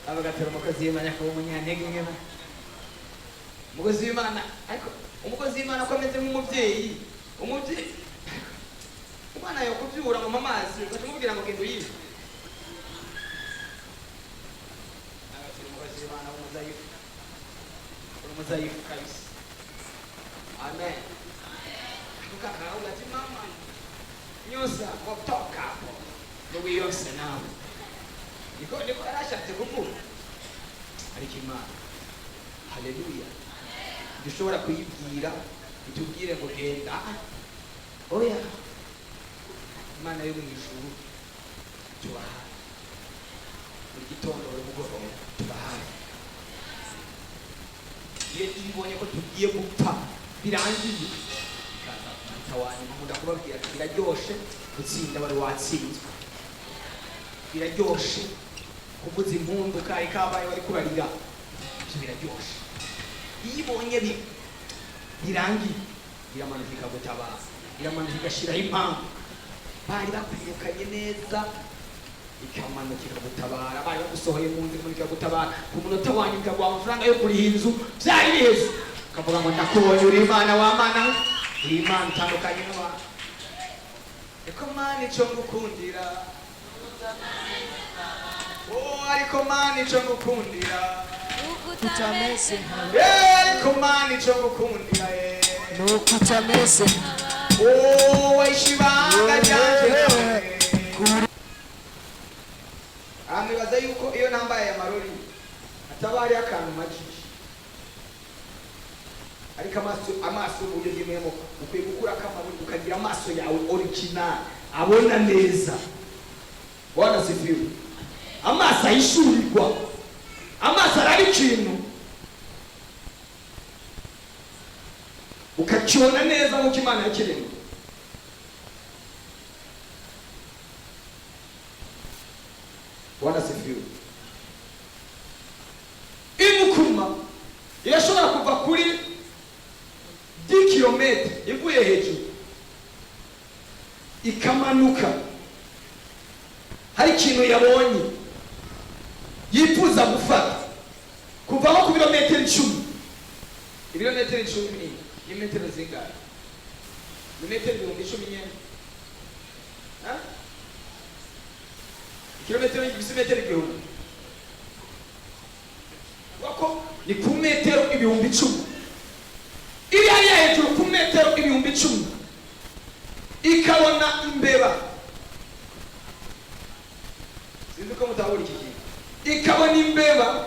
abagatera umukozi w'Imana ko umunyantege nke umukozi w'Imana ariko umukozi w'Imana ko ameze nk'umubyeyi umwana yo kubyura mu mamazi batumubwira ngo gendo yize agatera umukozi w'Imana umuzayifu kabisa amen ukakaona ati mama nyosa kutoka hapo ndugu yose nawe niko arashatse kuvuga ariko Imana haleluya dushobora kuyibwira itubwire ngo genda oya Imana yo mw'ijuru tubaha buri gitondo buri mugoroba tubaha iyo tubonye ko tugiye gupfa birangiye tawani mukunda kubabwira biraryoshe gutsinda bari watsinzwe biraryoshe kuvuza impundu kari kabaye bari kurarira ibyo biraryoshe iyo ibonye birangiye iramanuka ikagutabara iramanuka igashiraho impamvu bari bakwirukanye neza ikamanuka ikagutabara bari bagusohoye mu nzira ikagutabara ku munota wanyu ikaguha amafaranga yo kuriha inzu byari biheze ukavuga ngo ndakubonye uri Imana w'Amana uri Imana utandukanye n'abantu ariko Mana icyo ngukundira ariko Mana icyo ngukundira utameze ariko Mana icyo ngukundira nuko utameze wayishibanga ryanje amibaza yuko iyo nambaye aya marori atabari akantu majishi ariko amaso uburyo bw'imwemo ukwiye gukura akamaro ukagira amaso yawe original abona neza Bwana sifiwe amaso ayishurirwa amaso arari ikintu ukakiona neza nk'uko Imana yakiremye Bwana sifiwe imukuma irashobora kuva kuri 10 kilometre ivuye hejuru ikamanuka hari ikintu yabonye yifuza gufata kuva ku birometero 10 ibirometero 10 ni metero zingahe metero 10 nyene kilometero ibirometero 1000 wako ni ku metero 1010 iri hariya hejuru ku metero 1010 ikabona imbeba sinzi ko mutabura iki kintu ikabona imbeba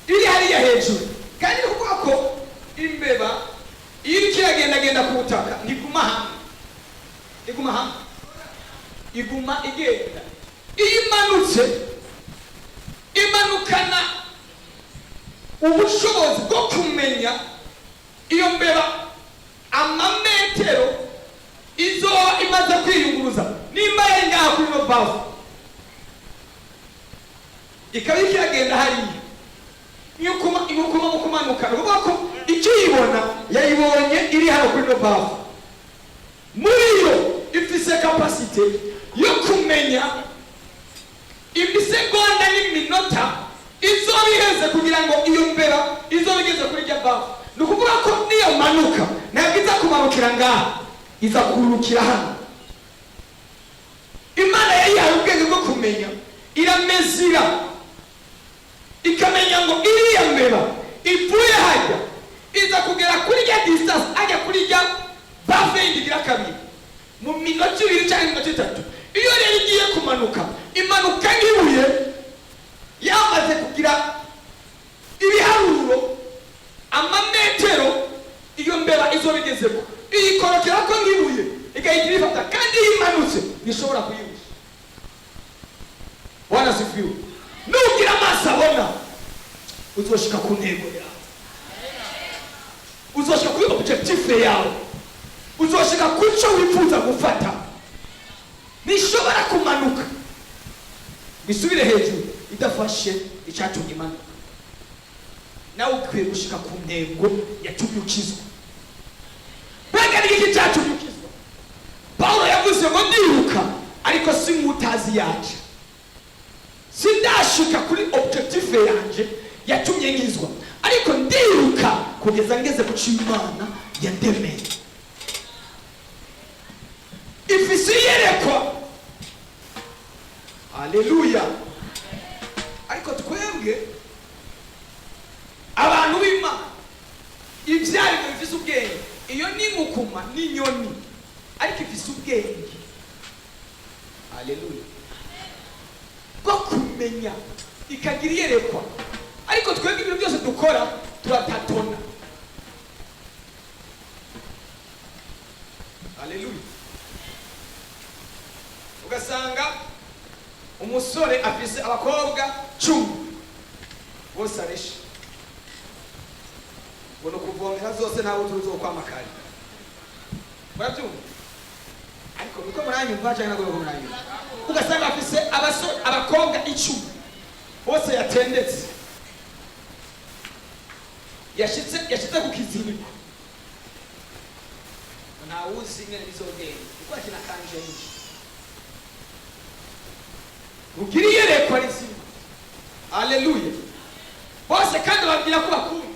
iri hariya hejuru kandi kuvuga ko imbeba iri kiragenda ku butaka ntiguma hamwe iguma igenda iyo imanutse imanukana ubushobozi bwo kumenya iyo mbeba amametero izoba imaze kwiyunguruza nimba yari ngaha kuri no bavu ikaba ikiragenda hariya inkukuma mu kumanuka ni ukuvuga ko icyo yibona yayibonye iri hano kuri no bavu muri yo ifise kapasite yo kumenya imisegonda n'iminota izoba iheze kugira ngo iyo mbeba izoba igeze kuri rya bavu ni ukuvuga ko niyo manuka ntabwo iza kumanukira ngaha iza kurukira hano Imana yayihaye ubwenge bwo kumenya iramezira ikamenya ngo iriya mbeba ivuye hajya iza kugera kuri rya distance ajya kuri rya bavu y'indigira kabiri mu minota 2 cyangwa minota 3 iyo rero igiye kumanuka imanuka nk'ibuye yamaze kugira ibiharuro amametero iyo mbeba izo bigezeko iyikorokera ko nk'ibuye igahita ibifata kandi yimanutse nishobora kuyibusha Bwana sifiwe nugira amaso abona uzoshika ku ntego yawe uzoshika kuri objectif yawe uzoshika ku cyo wifuza gufata nishobora kumanuka bisubire hejuru idafashe icyatumye imanuka nawe ukwiye gushika ku ntego yatumye ukizwa mbega ni iki cyatumye ukizwa Paulo yavuze ngo ndiruka ariko si mutazi yaje sindashika kuri objectif yanje yatumye ngizwa, ariko ndiruka kugeza ngeze ku Imana yandemeye. Ifisi yerekwa. Haleluya. Ariko twebwe abantu b'Imana ibyari bifise ubwenge, iyo ni mukuma n'inyoni, ariko ifise ubwenge. Haleluya. Bwo kumenya ikagira iyerekwa, ariko twebwe ibintu byose dukora turatatona. Haleluya. Ugasanga umusore afise abakobwa 10 bose aresha, bono kuvomera zose ntawe tuzo kwamakari. Barabyumva? Ariko niko muranyumva cyangwa nako muranyumva? Ugasanga afise abakobwa 10 bose yatendetse, yashitse ku kiziriko, nta wuzi ngene bizogenda kuko akina kanje nje ugiriye rekwa rizima. Haleluya. Bose kandi babwira ko bakuru,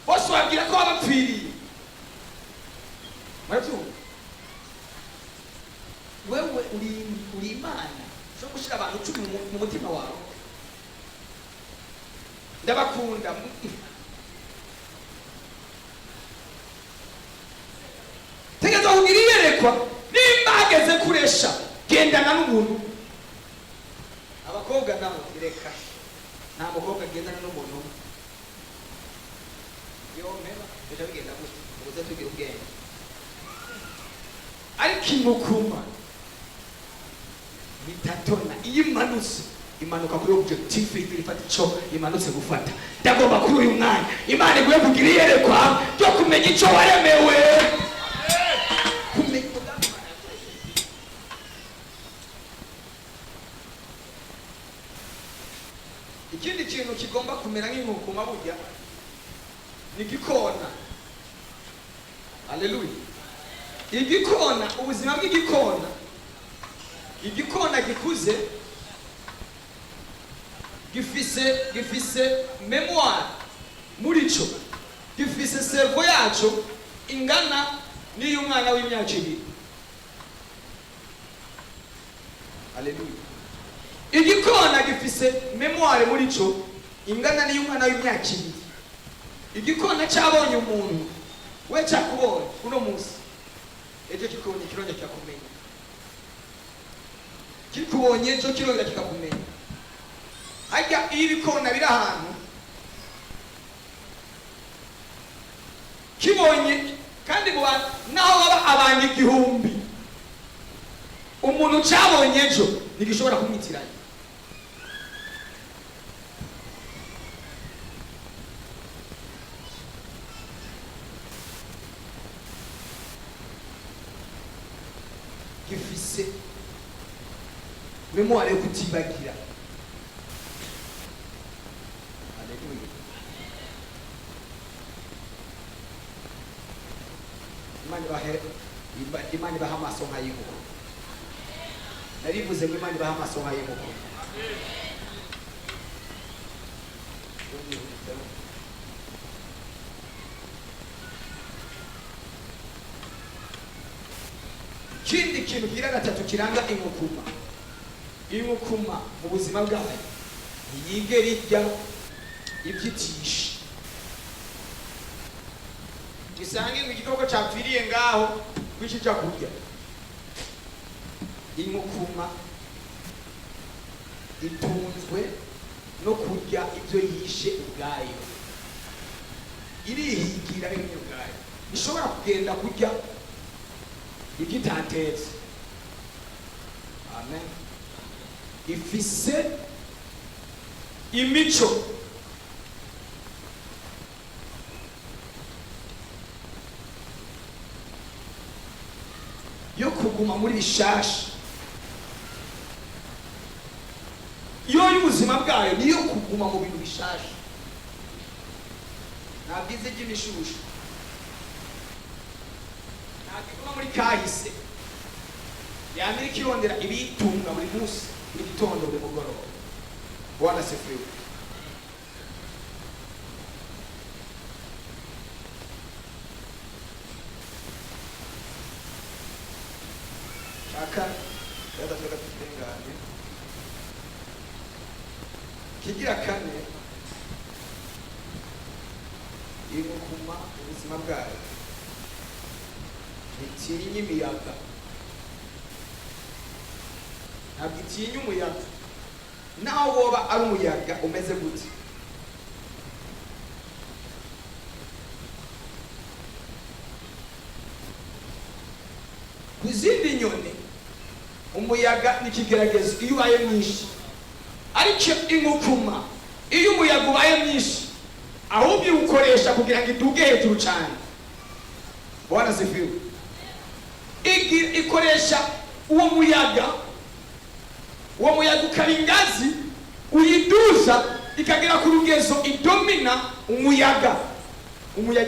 bose babwira ko babapfiriye. Murabyumva? Wewe uri Imana cyo gushira abantu 10 mu mutima wawe. Ndabakunda. Tegeza ugiriye rekwa nimba hageze kuresha, gendana n'umuntu. Abakobwa nabo direka, nta mukobwa gendana n'umuntu. Yo mema ejo bigenda gute ubuze tugira ubwenge. Ariko imukuma bitatona iyo imanuka kuri objectif ifata ico imanutse gufata. Ndagomba kuri uyu mwanya Imana iguye kugira iyerekwa ryo kumenya ico waremewe. Ikindi kintu kigomba kumera nk'inkukuma burya ni gikona. Haleluya. Igikona, ubuzima bw'igikona, igikona gikuze gifise memoire muri cyo, gifise cerveau yaco ingana n'iyo umwana w'imyaka 2. Haleluya. Igikona gifise memoire muri cyo ingana n'iyo umwana w'imyaka 2. Igikona cyabonye umuntu we cyakubonye uno munsi, ejo kikubonye kironye kikakumenya, kikubonye ejo kironye kikakumenya. Hajya ibikona biri ahantu kibonye, kandi naho baba abantu 1000 umuntu cyabonye ejo ntigishobora kumwitiranya. Gifise memoire yo kutibagira. Haleluya. Imana ibaha amaso nk'ay'inkoko. Narivuze ngo Imana ibaha amaso nk'ay'inkoko. Ikindi kintu kira gatatu kiranga inkukuma. Inkukuma mu buzima bwayo ntiyigera irya ibyitisha. Gisange ngo igikoko cyapfiriye ngaho kwishija kurya. Inkukuma itunzwe no kurya ibyo yishe ubwayo. Irihigira rimwe ubwayo. Ishobora kugenda kurya igitatetse. Amen. Ifise imico yo kuguma muri bishasha. Iyo y'ubuzima bwayo niyo kuguma mu bintu bishasha. Nabwize by'imishushu. Nabiguma muri kahise. Yamira kirondera ibitunga buri munsi, buri gitondo buri mugoroba. Bwana asifiwe. Shaka yatataka tutengane. Kigira kane ingukuma ubuzima bwayo itinya imiyaga, ntabwo itinya umuyaga naho woba ari umuyaga umeze gute. Ku zindi nyoni umuyaga ni ikigeragezo iyo ubaye mwinshi, ariko ingukuma iyo umuyaga ubaye mwinshi ahubwo iwukoresha kugira ngo iduge hejuru cyane. Bwana asifiwe. Ikoresha uwo muyaga ukaba ingazi uyiduza ikagera ku rugezo idomina umuyaga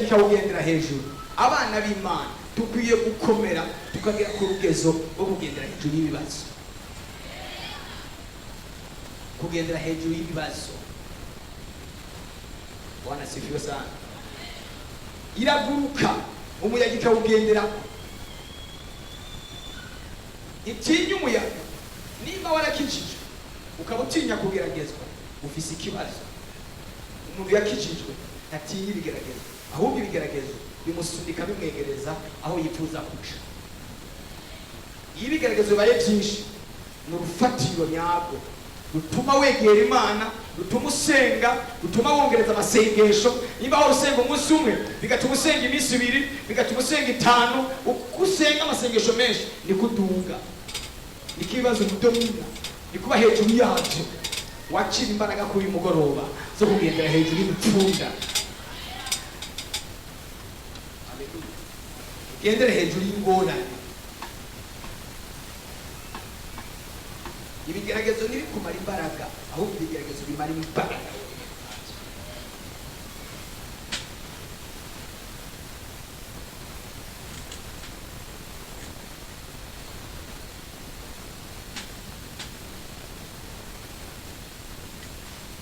ikawugendera hejuru. Abana b'Imana dukwiye gukomera tukagera ku rugezo rwo kugendera hejuru y'ibibazo, kugendera hejuru y'ibibazo. Bwana asifiwe sana. Iraguruka umuyaga ikawugendera, itinya umuyaga. Niba warakijijwe ukaba utinya kugeragezwa ufise ikibazo. Umuntu yakijijwe atinya ibigeragezo, ahubwo ibigeragezo bimusunika bimwegereza aho yifuza kuca. Iyo ibigeragezo bibaye byinshi ni urufatiro nyarwo rutuma wegera Imana, rutuma usenga, rutuma wongereza amasengesho. Niba aho usenga umunsi umwe bigatuma usenga iminsi 2, bigatuma usenga 5, uko usenga amasengesho menshi niko uduga, niko ibibazo bidomina, nikuba hejuru yabyo. Wakira imbaraga kuri mugoroba zo kugendera hejuru y'ibipfunda. Haleluya. Ugendere hejuru y'ingorane. Ibigeragezo ntibikumara imbaraga, ahubwo ibigeragezo bimara imbaraga.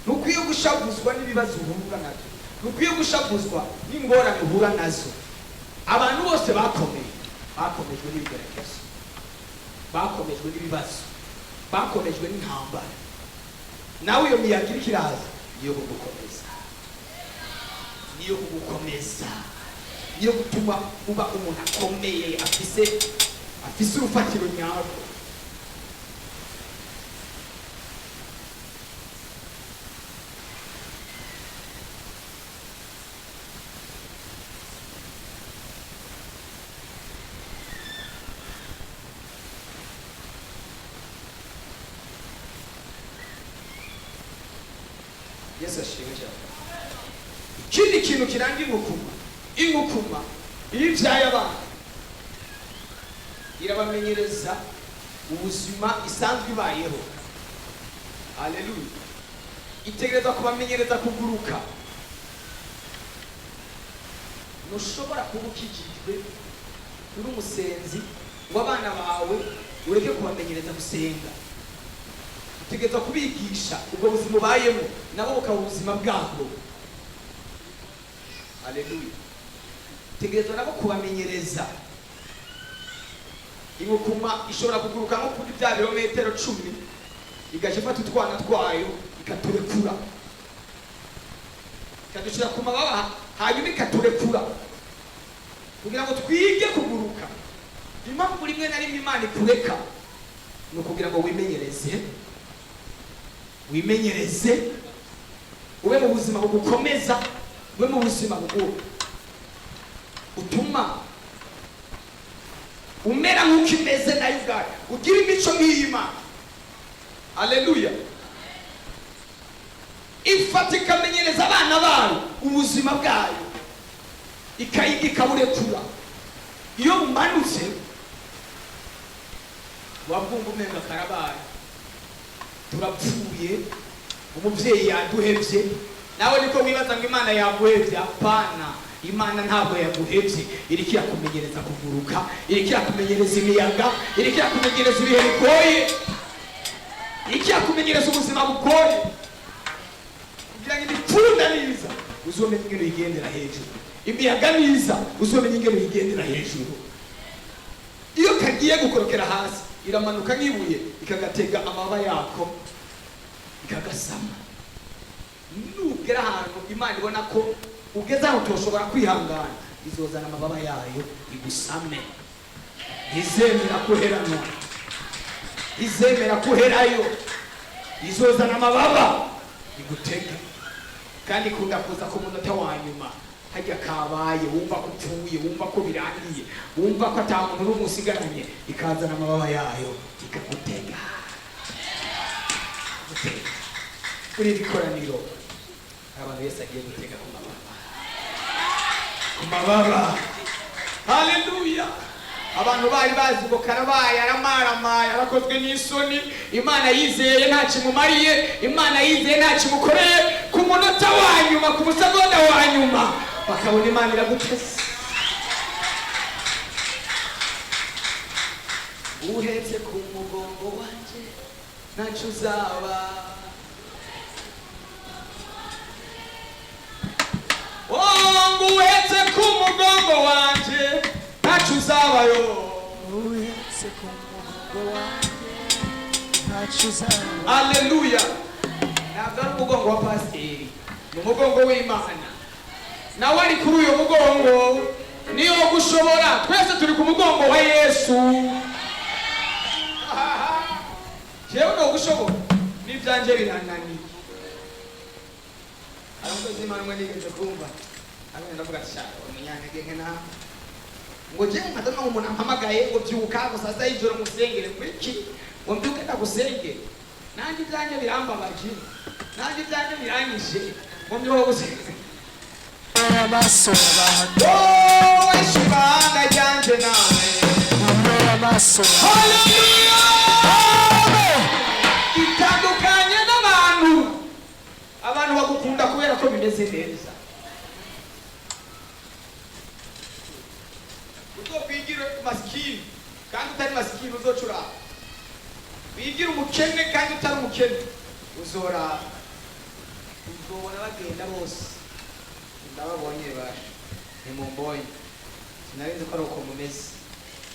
Nukwiye gushavuzwa n'ibibazo uhura nabyo, nukwiye gushavuzwa n'ingorane uhura nazo. Abantu bose bakomejwe n'ibigeragezo, bakomejwe n'ibibazo, bakomejwe n'intambara. Nawe iyo miyaga iriko iraza niyo kugukomeza, niyo kugukomeza, niyo gutuma uba umuntu akomeye afise urufatiro nyarwo. Yesu ashimwe cyane. Ikindi kintu kiranga ingukuma iyo ibyaye abana irabamenyereza ubuzima isanzwe ibayeho. Haleluya. Itegereza kubamenyereza kuguruka. Ntushobora kuba ukijijwe uri umusenzi w'abana bawe ureke kubamenyereza gusenga. Utegereza kubigisha ubwo buzima ubayemo nabo bukaba ubuzima bwabo. Haleluya. Utegereza nabo kubamenyereza. Ingukuma ishobora kuguruka nko kuri bya birometero 10 igaje ifata utwana twayo ikaturekura, ikadushira ku mababa hanyuma ikaturekura kugira ngo twige kuguruka. Impamvu rimwe na rimwe Imana ikureka ni ukugira ngo wimenyereze ube mu buzima bugukomeza, ube mu buzima utuma umera nk'uko imeze nayo ubwayo, ugira imico nk'iy'Imana. Haleluya. Ifata ikamenyereza abana bayo ubuzima bwayo, ikaburekura. Iyo bumanutse wabwumva umenga karabaye, turapfuye, umubyeyi yaduhevye. Nawe niko wibaza ngo Imana yaguhevye? Apana, Imana ntabwo yaguhevye. Iriko irakumenyereza kuguruka, iriko irakumenyereza imiyaga, iriko irakumenyereza ibihe bigoye, iriko irakumenyereza ubuzima bugoye. imvunda niza uzomenya ingene uyigendera hejuru, imiyaga niza uzomenya ingene uyigendera hejuru. Iyo kagiye gukorokera hasi iramanuka nk'ibuye ikagatega amababa yako ikagasama. Nugera ahantu Imana ibona ko ugeze aho utoshobora kwihangana, izozana amababa yayo igusame. Izemera kuheranwa, izemera kuherayo, izozana amababa igutega. Kandi ikunda kuza ku munota wa nyuma, hajya kabaye wumva ko upfuye, wumva ko birangiye, wumva ko ata muntu n'umusigaranye, ikazana amababa yayo ikagutega. Kuri iri koraniro abantu Yesu agiye gutega ku mababa, ku mababa. Haleluya! Abantu bari bazi ngo karabaye aramaramaye arakozwe n'isoni, Imana yizeye nta kimumariye, Imana yizeye nta kimukoreye, ku munota wa nyuma, ku musegonda wa nyuma bakabona Imana iragutese. Uhetse ku mugongo wanje ntacyo uzaba, uhetse ku mugongo wanje ntacyo uzabayo. Uhetse ku mugongo wanje ntacyo uzaba. Haleluya! Ntabwo ari umugongo wa pasiteri, ni umugongo w'Imana. Nawe ari kuri uyo mugongo niyo gushobora. Twese turi ku mugongo wa Yesu. Jewe no gushobora n'ibyanje birananiye. Aramukoze Imana mwe nigeze kumva agenda ndavuga cyane umunyantege nke na ngo je nkadana umuntu ampamagaye ngo byuka gusaza ijoro musengere kwiki ngo mbyuke ndagusengere. Nanjye byanje birambabaje, nanjye byanje biranyishe ngo mbyuke gusengere. Amaso abantu Ishibanga ryanje nawe amaso. Haleluya! Itandukanye n'abantu, abantu bagukunda kubera ko bimeze neza. Uzokwigira masikini kandi utari masikini uzocura, wigira umukene kandi utari umukene uzora. Uzobona bagenda bose, ndababonye basha ntimumbonye, sinarinzi ko ari uko mumeze.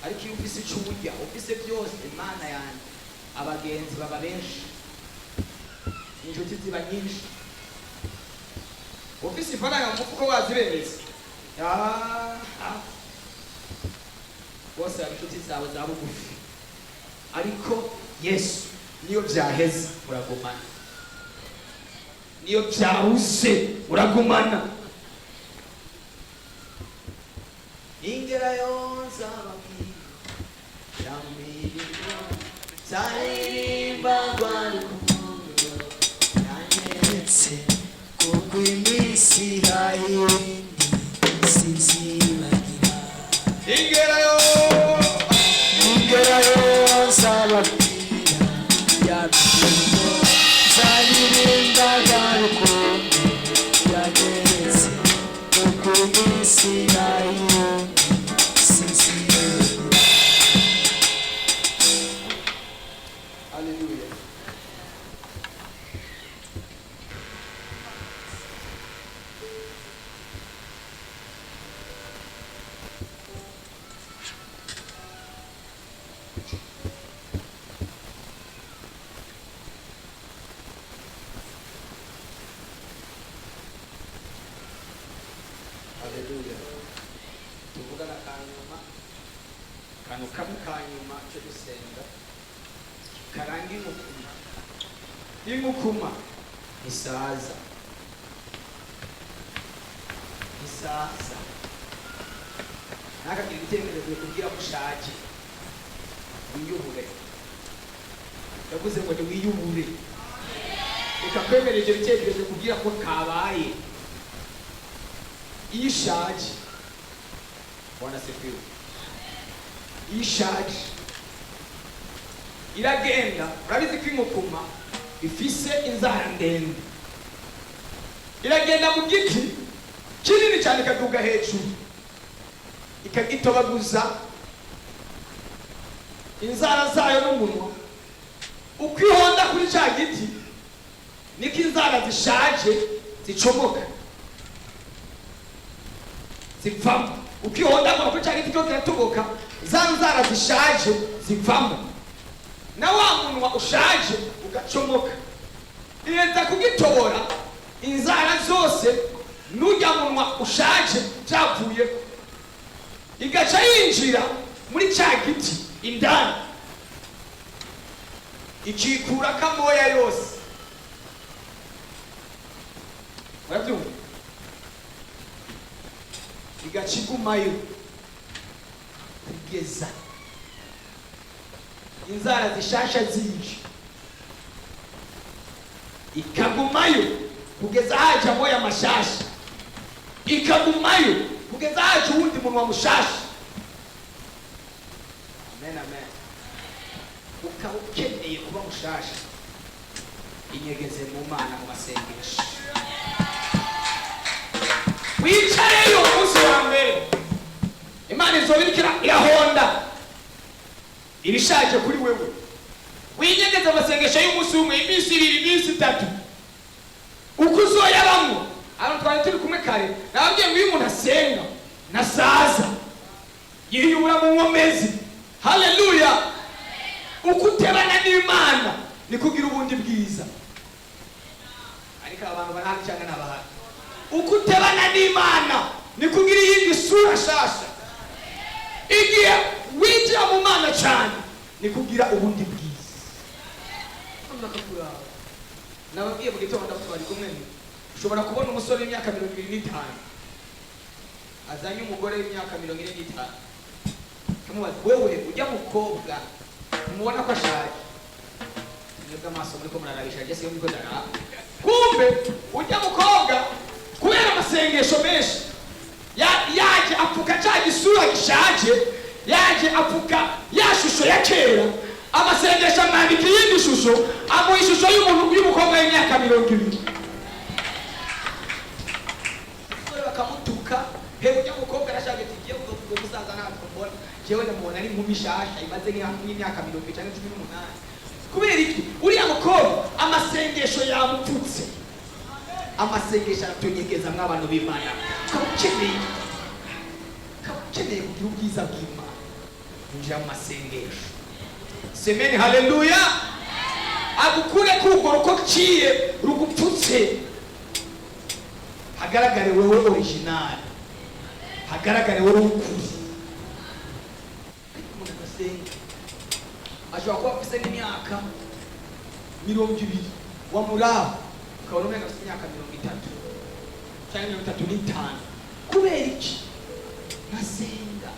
Ariko iyo ufise icyo urya, ufise byose, Imana yanjye, abagenzi baba benshi, inshuti ziba nyinshi. Ufise ifaranga mu mufuko wazibemeza, bose baba inshuti zawe za bugufi. Ariko Yesu niyo byaheze uragumana, niyo byaruze uragumana. Ingera yonza babwira yamirimo zaririmba rwarukundo Uhetse kuko iminsi yayindi sinzibagira. ingera yonza babwira yarukundo zaririmba rwarukundo yanyeretse kuko iminsi yayindi sinzibagira. Haleluya. Haleluya. Tuvugana kanyuma, kanu kamwe kanyuma cyo gusenga karanga imukuma. Imukuma isaza, isaza nakagira ibitekerezo kubwira ko ushaje wiyubure. Yavuze ngo ni wiyubure, reka kwemera ibyo bitekerezo kubwira ko kabaye. Iyo ishaje, Bwana sifiwe, iyo ishaje iragenda. Urabizi ko imukuma ifise inzara ndende, iragenda mu giti kinini cyane ikaduga hejuru ikagitobaguza inzara zayo n'umunwa. Uko ihonda kuri cya giti niko inzara zishaje zicomoka zivamo. Ukihondagura kuri cya giti cyose kiratoboka, za nzara zishaje zivamo, na wa munwa ushaje ugacomoka. Ireza kugitobora inzara zose n'ujya munwa ushaje byavuye, igaca yinjira muri cya giti indani, ikikura kamoya yose. Urabyumva? Igaca igumayo kugeza inzara zishasha zije, ikagumayo kugeza haje amoya mashasha, ikagumayo kugeza haje uwundi munwa mushasha. Amen, amen. Ukaba ukeneye kuba mushasha, inyegeze mu Mana mu masengesho. Wicareyo umunsi wa mbere, Imana izobirikira irahonda ibishaje kuri wewe. Winyegeze amasengesho y'umunsi umwe, iminsi ibiri, iminsi itatu, uko uzoyabamwo. Abantu twari turi kumwe kare nababwiye ngo iyo umuntu asenga nasaza yiyubura mu nkomezi. Haleluya! Uko utebana n'Imana ni kugira ubundi bwiza. Ariko abantu barahari cyangwa n'abahari, uko utebana n'Imana ni kugira iyindi sura shasha. Igihe winjira mu Mana cyane ni kugira ubundi bwiza. Nababwiye mu gitondo twari kumwe, ushobora kubona umusore w'imyaka 25 azanye umugore w'imyaka 45, kamubaza wewe ujya mukobwa mubona ko ashaje, mwebwe amaso muri ko murarabisha je siyo miko dara. Kumbe ujya mukobwa kubera amasengesho menshi yaje apfuka cya gisura gishaje, yaje apfuka ya shusho ya kera. Amasengesho amwambika iyindi shusho, amuha ishusho y'umuntu y'umukobwa w'imyaka 20. Bakamutuka, hewe ujya mukobwa arashaje ati giye uwo musaza ntabwo jewe ndamubona ari nkumi shasha imaze nk'imyaka 20 cyangwa 18. Kubera iki? Uriya mukobwa amasengesho yamupfutse. Amasengesho aratunyegeza mw'abantu b'Imana. Ukeneye kugira ubwiza bw'Imana, unjira mu masengesho. Semeni haleluya. Agukure kugo ruko ciye rugupfutse, hagaragare wewe original, hagaragare wewe ukuri. Umuntu asenga ashobora kuba afite n'imyaka 20 wamuraba ukabona umenga afite imyaka 30 cyangwa 35. Kubera iki? Nasenga.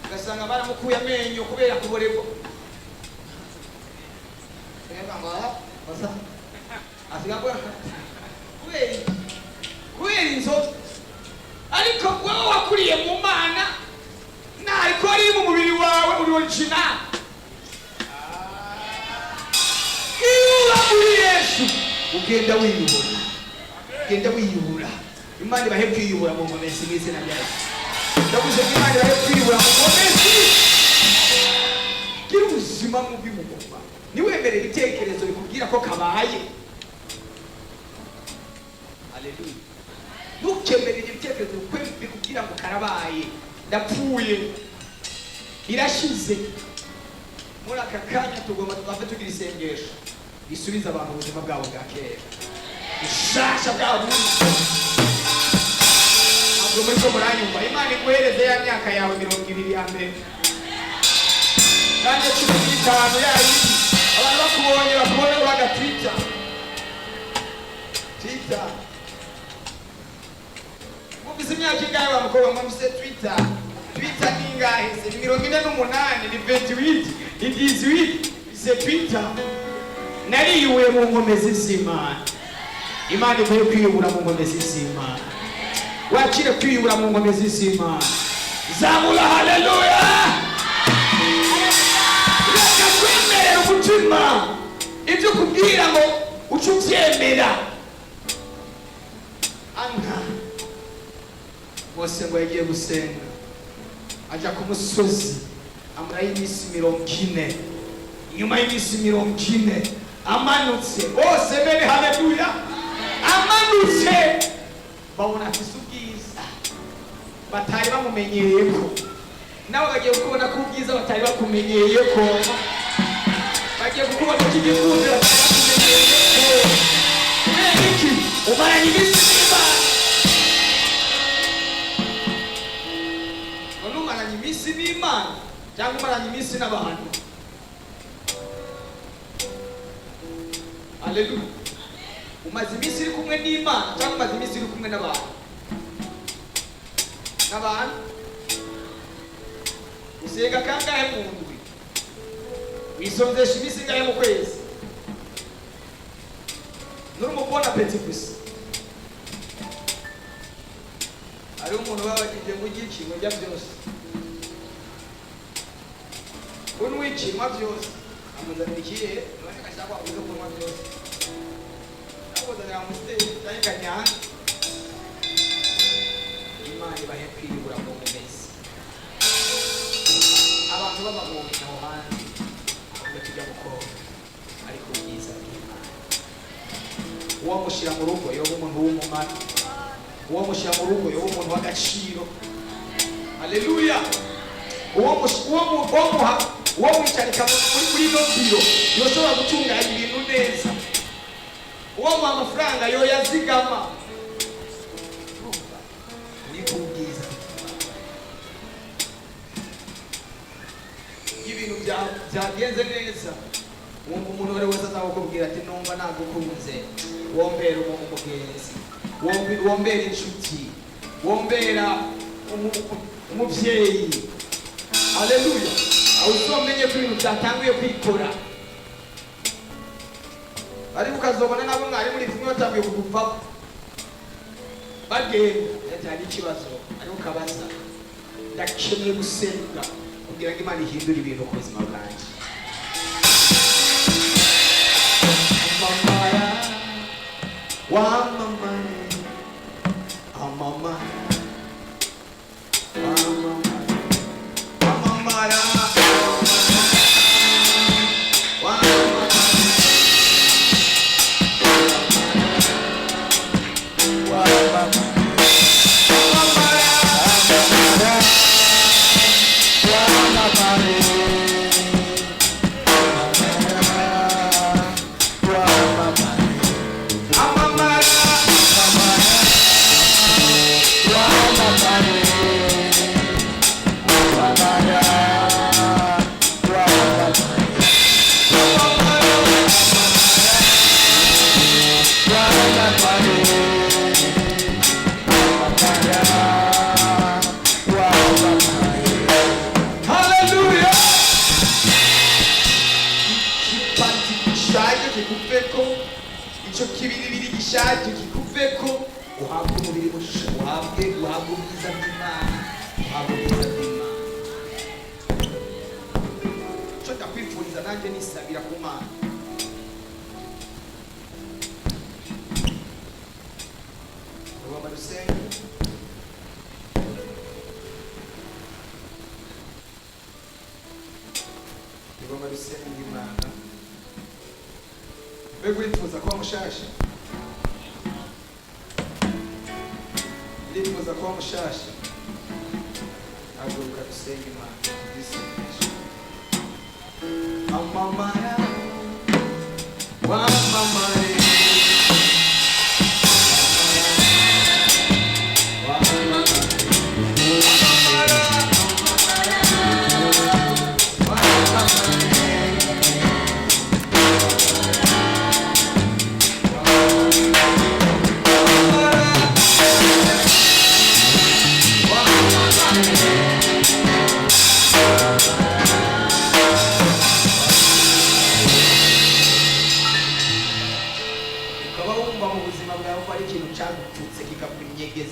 Ugasanga baramukuye amenyo kubera kuborerwa. Basa asigabwa kubera inzoga. Ariko wewe wakuriye mu Mana, ariko ari mu mubiri wawe uri original. Iyo muri Yesu ugenda wiyubura, ugenda wiyubura. Imana ibahe kwiyubura mu nkomezi n'izina rya Yesu. Ndavuze ko Imana ibahe kwiyubura mu nkomezi. Gira ubuzima mu bw'umugoma, niwemere ibitekerezo bikubwira ko kabaye. Haleluya. Ntukemere ibitekerezo bikubwira ngo karabaye, ndapfuye, irashize. Muri aka kanya tugomba tuve tugira isengesho risubiza abantu ubuzima bwabo bwa kera, ishasha bwabo. Ntabwo muri ko muranyumva. Imana iguhereze ya myaka yawe 20 ya mbere kandi 15 yayi. Abantu bakubonye uraga Twitter. Mufise imyaka ingahe wa mukobwa? Mufise Twitter ni ingahe? Ni 48, ni 28, ni 18. Ise Twitter nariyuwe mu nkomezi z'Imana. Imana ivuye kwiyubura mu nkomezi z'Imana. Wakire kwiyubura mu nkomezi z'Imana. Zamura haleluya. Reka kwemerera umutima ibyo kubwira ngo ucubyemera. Anka Mose ngo yagiye gusenga, aja ku musozi amara y'iminsi 40. Nyuma y'iminsi 40 amanutse bose bene haleluya amanutse babona afise ubwiza batari bamumenyeyeko nawe bagiye kubona ko ubwiza batari bakumenyeyeko bagiye kubona ko igikunze batari bakumenyeyeko iki umaranye iminsi n'Imana none umaranye iminsi n'Imana cyangwa umaranye iminsi n'abantu. Haleluya. Umaze iminsi uri kumwe n'Imana cyangwa umaze iminsi uri kumwe n'abantu? N'abantu usenga kangahe mu ndwi? Wisonzesha iminsi ingahe mu kwezi? Nurumubona peti gusa. Ari umuntu babagiye ngo iki ngo jya byose. Unwikima byose. Amuzanira ikihe? None kashaka kuza kunywa byose. Abuzanira amusiteri cyangwa kanyanga. Imana ibahe kwiribura mu mumezi. Abantu b'amagombe naho hanze ahubwo tujya gukora ariko byiza bw'Imana. Uwo mushyira mu rugo yoba umuntu w'umumaro. Uwo mushyira mu rugo yoba umuntu w'agaciro. Haleluya. Uwo mwicarika muri no biro yoshobora gutunganya ibintu neza. Uwo mu amafaranga yo yazigama. Ni kubwiza. Ibintu byagenze neza. Umuntu wari wese azakubwira ati numva nagukunze. Wombera umugenzi. Wombera inshuti. Wombera umuvyeyi. Haleluya. Uzomenye ko ibintu byatanguye kwikora. Ariko ukazobona nabo mwari muri kumwe batanguye kuguva bagenda cyane ikibazo ariko kabaza ndakeneye gusenga kugira ngo Imana ihindure ibintu ku buzima bwanjye. Amamara wa mama amama amamara gishaje kikuveko uhabwe umubiri mushusho uhabwe ubwiza bw'Imana uhabwe ubwiza bw'Imana. Cyo ndakwifuriza nanjye nisabira ku Mana. Roma dusenge. Roma dusenge Imana. Mbega urifuza kuba mushasha? Urifuza kuba mushasha? Haguruka dusenge Imana. Dusengeshe. Amamara wamamare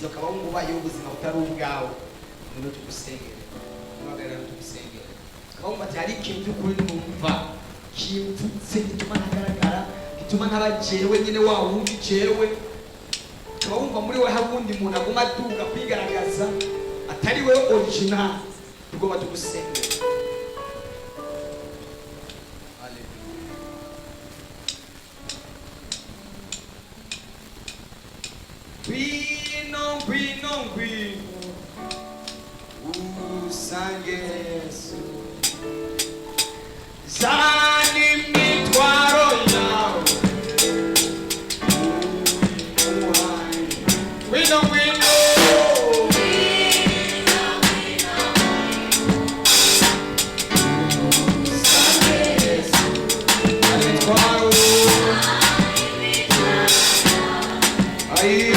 ukaba wumvaye ubuzima butari ubwawe. None tugusengere tubagarara tugusengere ukaba wumva ati hari ikintu kuri numva kimvutse gituma ntagaragara gituma ntabajewe nyine wa wundi jewe. Ukaba wumva muri we hari undi muntu aguma aduga kwigaragaza atari we original. Tugomba tugusengere. Haleluya. ngwino usange Yesu zani mitwaro yawe ngwino ngwino usange Yesu zani mitwaro ai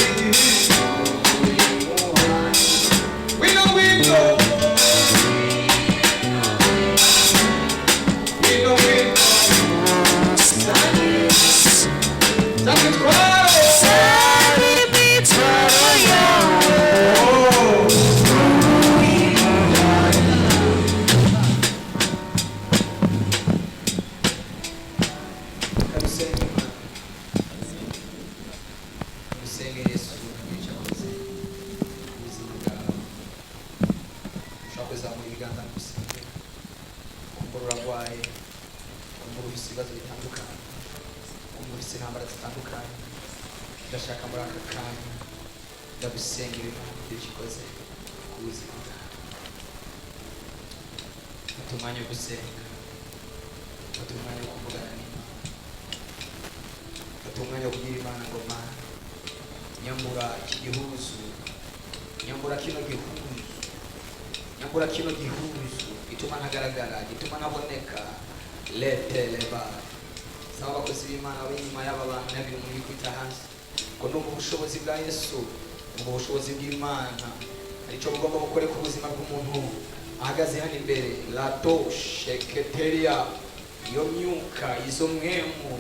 ndashaka muri aka kanya ndagusengera ibyo gikoze ku buzima bwawe. Fata umwanya wo gusenga, fata umwanya wo kuvugana n'Imana, fata umwanya wo kubwira Imana ngo Mana nyambura iki gihuzu, nyambura kino gihuzu, nyambura kino gihuzu gituma ntagaragara, gituma ntaboneka. Leteleba saba abakozi b'Imana b'inyuma y'aba bantu ntihagire umuntu yikubita hasi, ngo numva ubushobozi bwa Yesu, numva ubushobozi bw'Imana aricyo bugomba gukora ku buzima bw'umuntu ahagaze hano imbere. Lato sheketeria, iyo myuka, izo mwemu,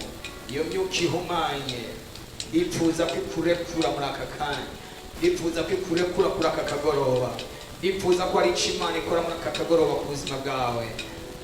iyo myuka ihumanye ndipfuza kwikurekura muri aka kanya, ndipfuza kwikurekura kuri aka kagoroba, ndipfuza ko hari icyo Imana ikora muri aka kagoroba ku buzima bwawe.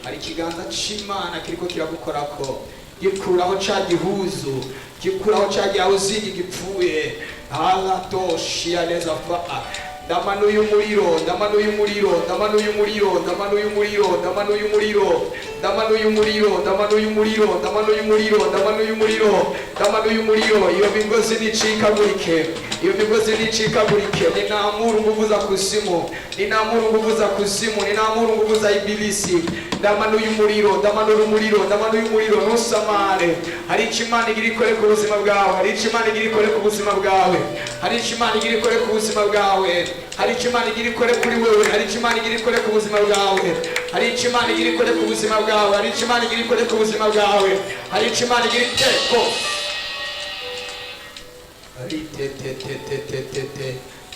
Hari ikiganza c'Imana kiriko kiragukorako, gikuraho ca gihuzu, gikuraho ca gihuzingi gipfuye. Halatoshi yaneza fa ndamanuye umuriro, ndamanuye umuriro, ndamanuye umuriro, ndamanuye umuriro, ndamanuye umuriro, ndamanuye umuriro, ndamanuye umuriro, ndamanuye umuriro, ndamanuye umuriro, ndamanuye umuriro. Iyo migozi nicikagurike, iyo migozi nicikagurike. Ninamuru nguvu za kuzimu, ninamuru nguvu za kuzimu, ninamuru nguvu za ibilisi. Ndamanuye umuriro, ndamanura umuriro, ndamanuye umuriro. Ntusamare, hari icyo Imana igira ikore ku buzima bwawe, hari icyo Imana igira ikore ku buzima bwawe, hari icyo Imana igira ikore ku buzima bwawe, hari icyo Imana igira ikore kuri wewe, hari icyo Imana igira ikore ku buzima bwawe, hari icyo Imana igira ikore ku buzima bwawe, hari icyo Imana igira ikore ku buzima bwawe, hari icyo Imana igira iteko.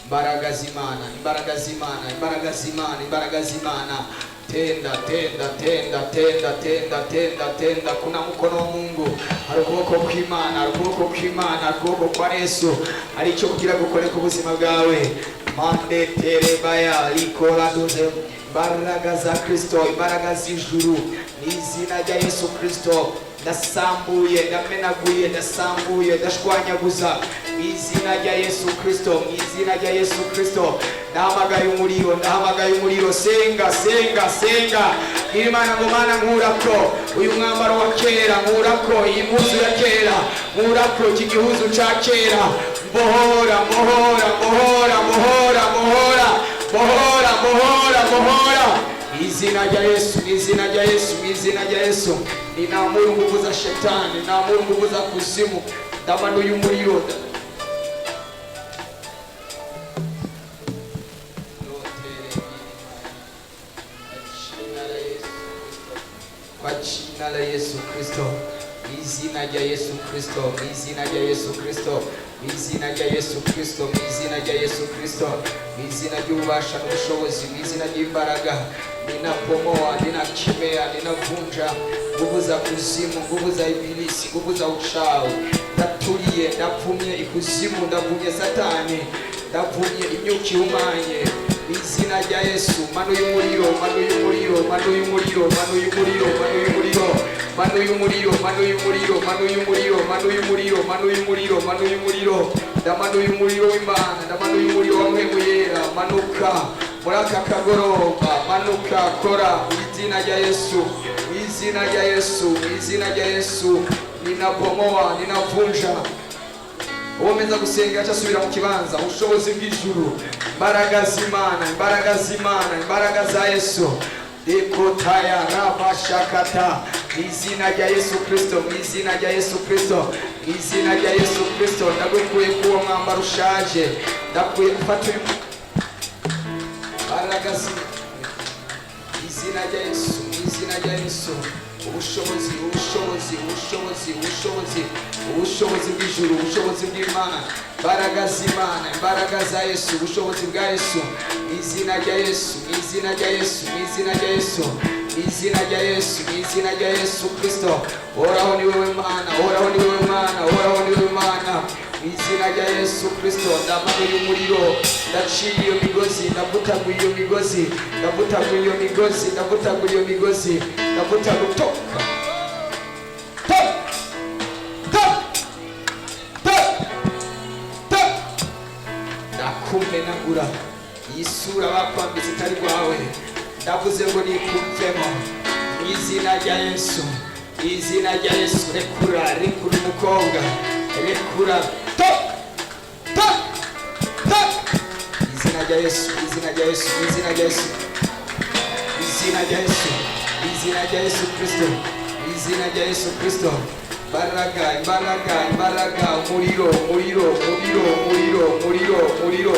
Imbaraga z'Imana, imbaraga z'Imana, imbaraga z'Imana, imbaraga z'Imana. Tenda, tenda, tenda, tenda, tenda, tenda, tenda. Kuna mkono wa Mungu, hari ukuboko kw'Imana, hari ukuboko kw'Imana, hari ukuboko kwa Yesu, hari icyo kugira gukore ku buzima bwawe. Mande terebaya likora doze. Imbaraga za Kristo, imbaraga z'ijuru, n'izina rya Yesu Kristo ndasambuye, ndamenaguye, ndasambuye, ndashwanyaguza izina rya Yesu Kristo, izina rya Yesu Kristo. Ndahamagaye umuriro, ndahamagaye umuriro. Senga, senga, senga. Imana ngo Mana nkurako uyu mwambaro wa kera, nkurako iyi mpuzu ya kera, nkurako iki gihuzu ca kera. Mbohora, mbohora, mbohora, mbohora, mbohora, mbohora, mbohora, mbohora. Izina rya Yesu, izina rya Yesu, izina rya Yesu. Ninamuru nguvu za shetani, ninamuru nguvu za kuzimu. Ndamanuye umuriro. Kwa jina la Yesu Kristo, izina rya Yesu Kristo, izina rya Yesu Kristo, izina rya Yesu Kristo, izina rya Yesu Kristo, izina ry'ububasha n'ubushobozi, izina ry'imbaraga. Ninapomoa, ninakemea, ninavunja nguvu za kuzimu, nguvu za ibilisi, nguvu za uchawi. Ndatulie, ndavumye ikuzimu, ndavumye satani, ndavumye imyuka ihumanye. Izina rya Yesu, manuye umuriro, manuye umuriro, manuye umuriro, manuye umuriro, manuye umuriro, manuye umuriro, manuye umuriro, manuye umuriro, manuye umuriro, manuye umuriro, manuye umuriro. Ndamanuye umuriro w'Imana, ndamanuye umuriro wa Mpwemu Yera. Manuka muri aka kagoroba, manuka, kora izina rya Yesu, izina rya Yesu, izina rya Yesu. Ninabomoa, ninavunja uwomeza gusenga cyasubira mu kibanza. Ubushobozi bw'ijuru, imbaraga z'Imana, imbaraga z'Imana, imbaraga za Yesu. Ekotaya rabashakata, izina rya Yesu Kristo, izina rya Yesu Kristo, izina rya Yesu Kristo. Ndagukuye kuwo mwambaro ushaje, ndakuye gufata imbaraga izina rya Yesu, izina rya Yesu. Ubushobozi, ubushobozi, ubushobozi, ubushobozi, ubushobozi bw'ijuru, ubushobozi bw'Imana, imbaraga z'Imana, imbaraga za Yesu, ubushobozi bwa Yesu, izina rya Yesu, izina rya Yesu, izina rya Yesu, izina rya Yesu, izina rya Yesu Kristo. Oraho ni wewe Mana, oraho ni wewe Mana, oraho ni wewe Mana, izina rya Yesu Kristo. Ndamanuye umuriro, ndaciye iyo migozi, ndavutaguye iyo migozi, ndavutaguye iyo migozi, ndavutaguye iyo migozi, ndavutaguye toka ndakumenagura iyi sura bakwambitse itari rwawe. Ndavuze ngo nikumvemo mu izina rya Yesu, izina rya Yesu. Rekura, rekura umukobwa, rekura izina rya Yesu, izina rya Yesu, izina rya Yesu, izina rya Yesu, izina rya Yesu Kristo, izina rya Yesu Kristo. Imbaraga, imbaraga, imbaraga, umuriro, umuriro, umuriro, umuriro, umuriro, umuriro.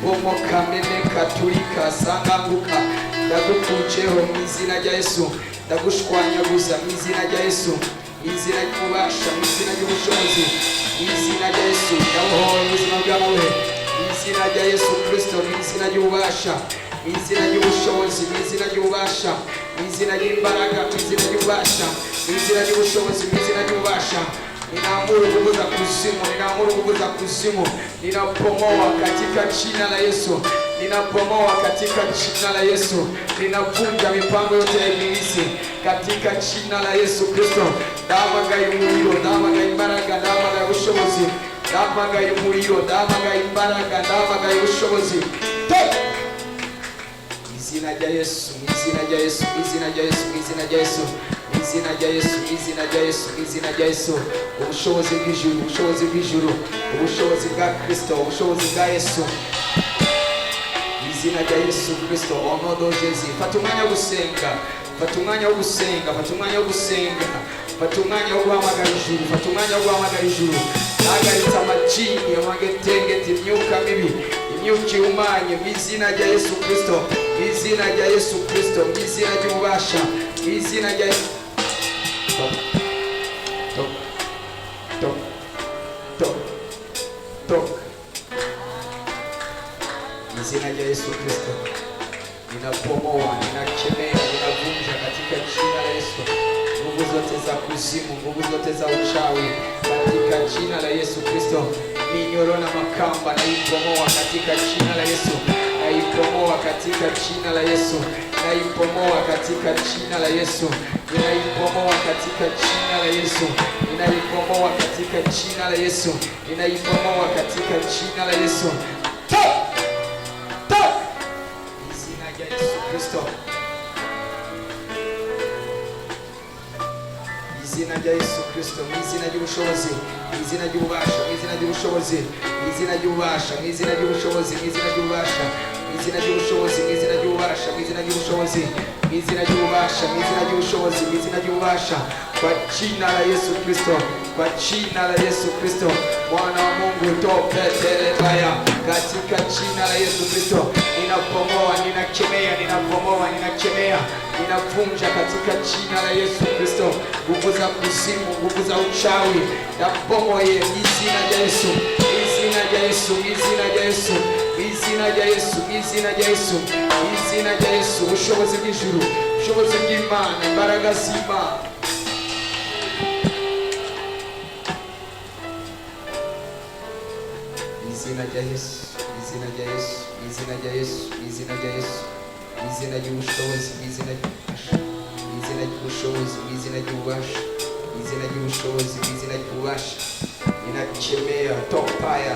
Bomoka, meneka, turika, sanganguka. Ndagukujeho mu izina rya Yesu, ndagushwanyaguza mu izina rya Yesu, mu izina ry'ububasha, mu izina ry'ubushobozi, mu izina rya Yesu. Ndabohoye ubuzima bwawe mu izina rya Yesu Kristo, mu izina ry'ububasha, mu izina ry'ubushobozi, mu izina ry'ububasha, mu izina ry'imbaraga, mu izina ry'ububasha, mu izina ry'ubushobozi, mu izina ry'ububasha. Ninaamuru nguvu za kuzimu, ninaamuru nguvu za kuzimu, ninapomoa katika jina la Yesu, ninapomoa katika jina la Yesu, ninavunja mipango yote ya ibilisi katika jina la Yesu Kristo. Ndamagaye umuriro, ndamagaye imbaraga, ndamagaye ubushobozi, ndamagaye umuriro, ndamagaye imbaraga, ndamagaye ubushobozi. Izina rya Yesu, izina rya Yesu, izina rya Yesu, izina rya Yesu, izina rya Yesu, izina rya Yesu, izina rya Yesu. Ubushobozi bw'ijuru, ubushobozi bw'ijuru, ubushobozi bwa Kristo, ubushobozi bwa Yesu, izina rya Yesu Kristo. Onodo Jezi. Fata umwanya wo gusenga, fata umwanya wo gusenga, fata umwanya wo gusenga, fata umwanya wo guhamagara ijuru, fata umwanya wo guhamagara ijuru. Hagaritse amajini, amagetengeti, imyuka mibi, imyuka ihumanye mu izina rya Yesu Kristo, mu izina rya Yesu Kristo, mu izina ry'ububasha, mu izina rya Yesu. Izina rya Yesu Kristo. Ninapomoa, ninakemea, ninavunja katika jina la Yesu nguvu zote za kuzimu, nguvu zote za uchawi katika jina la Yesu Kristo. Minyororo na makamba naipomoa katika jina la Yesu, naipomoa katika jina la Yesu, naipomoa katika jina la Yesu, ninaipomoa katika jina la Yesu, ninaipomoa katika jina la Yesu, ninaipomoa katika jina la Yesu. Izina rya Yesu Kristo, izina rya Yesu Kristo, mu izina ry'ubushobozi, mu izina ry'ububasha, mu izina ry'ubushobozi, mu izina ry'ububasha, mu izina ry'ubushobozi, mu izina ry'ububasha, mu izina ry'ubushobozi, mu izina ry'ububasha, mu izina ry'ubushobozi, mu izina ry'ububasha, mu izina ry'ubushobozi, mu izina ry'ububasha, kwa jina la Yesu Kristo, kwa jina la Yesu Kristo, Mwana wa Mungu, topetelebaya katika jina la Yesu Kristo. Ninapomoa, ninakemea, ninapomoa, ninakemea, ninavunja katika jina la Yesu Kristo nguvu za kuzimu, nguvu za uchawi, napomoye izina rya Yesu, izina rya Yesu, izina rya Yesu, izina rya Yesu, izina rya Yesu, izina rya Yesu. Ubushobozi bw'ijuru, ubushobozi bw'Imana, imbaraga z'Imana. Izina rya Yesu, izina rya Yesu, izina rya Yesu, izina rya Yesu, izina ry'ubushobozi, izina ry'ububasha, izina ry'ubushobozi, izina ry'ububasha, izina ry'ubushobozi, izina ry'ububasha. Ninakemea topaya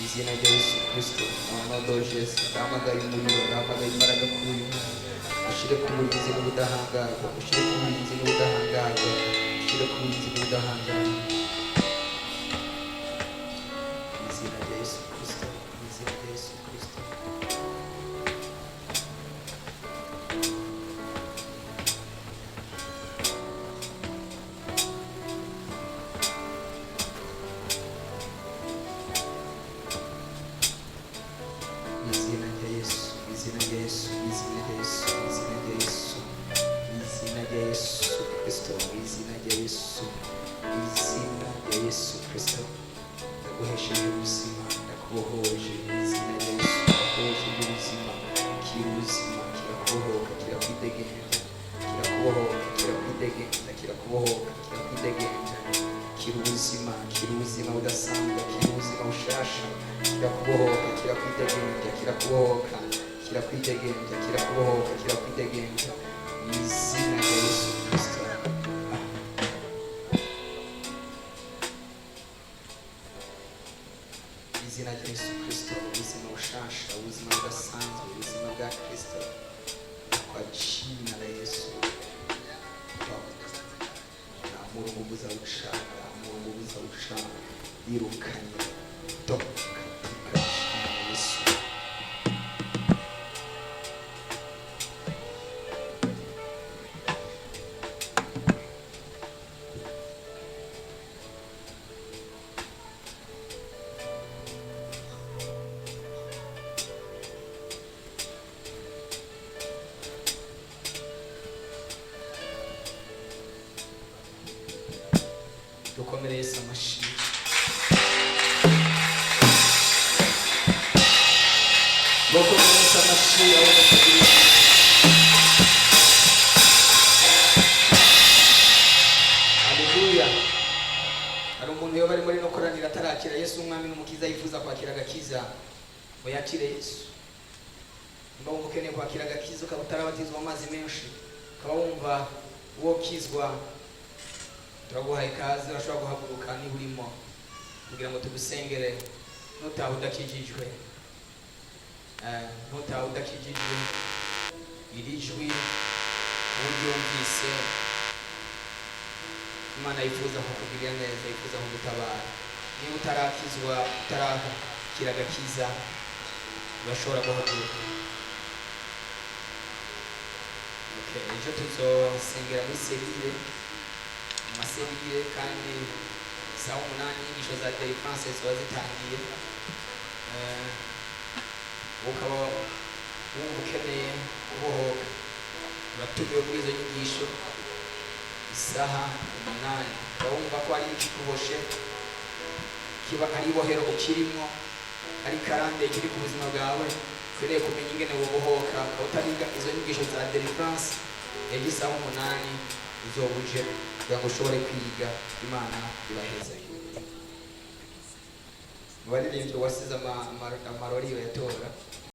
izina rya Yesu Kristo amadojesi ndamagaye umuriro ndamagaye imbaraga kuri uyu mwana ushyire ku burinzi n'ubudahangarwa ushyire ku burinzi n'ubudahangarwa ushyire ku burinzi n'ubudahangarwa izina rya Yesu Kristo izina rya Yesu Kristo izina rya Yesu izina rya Yesu izina rya Yesu izina rya Yesu izina rya Yesu Kristo izina rya Yesu izina rya Yesu Kristo ndaguhesheje ubuzima ndakubohoje izina rya Yesu ndakubohoje ubuzima kirubuzima kirakubohoka kirakwidegembya kirakubohoka kirakwidegembya kirakubohoka kirakwidegembya kirubuzima budasanzwe kirubuzima bushasha kirakubohoka kirakwidegembya kirakubohoka kirakwidegembya kirakubohoka kirakwidegembya izina rya Yesu Kristo izina rya Yesu Kristo ubuzima bushasha ubuzima budasanzwe ubuzima bwa Kristo kwa jina la Yesu na Mungu za ushaka Mungu za ushaka irukanye toka katika jina la Yesu dukomere Yesu amashyi dukomere Yesu amashyi abona kugira haleluya hari umuntu yo bari muri no koranira atarakira Yesu umwami n'umukiza yifuza kwakira agakiza ngo yakire Yesu niba wumva ukeneye kwakira agakiza ukaba utarabatizwa amazi menshi ukaba wumva uwo kizwa turaguhaye ikaze urashobora guhaguruka niba urimo kugira ngo tugusengere nutaha udakijijwe iri jwi uryumvise Imana yifuza kukugirira neza yifuza kugutabara niba utarakizwa utarakira agakiza urashobora guhaguruka ejo tuzosengera muri serire amaserire kandi saa 8 inyigisho za deliverance ziba zitangiye ukaba wumva ukeneye kubohoka uratumiwe muri izo nyigisho isaha 8 wumva ko ari ikikuboshe kiba ari ibohero ukirimo ari karande kiri ku buzima bwawe ukeneye kumenya ingene wobohoka utariga izo nyigisho za deliverance ejo isaha 8 uzobuje kugira ngo ushobore kwiga Imana ibaheza mu baririmbyi wasize amarori yatora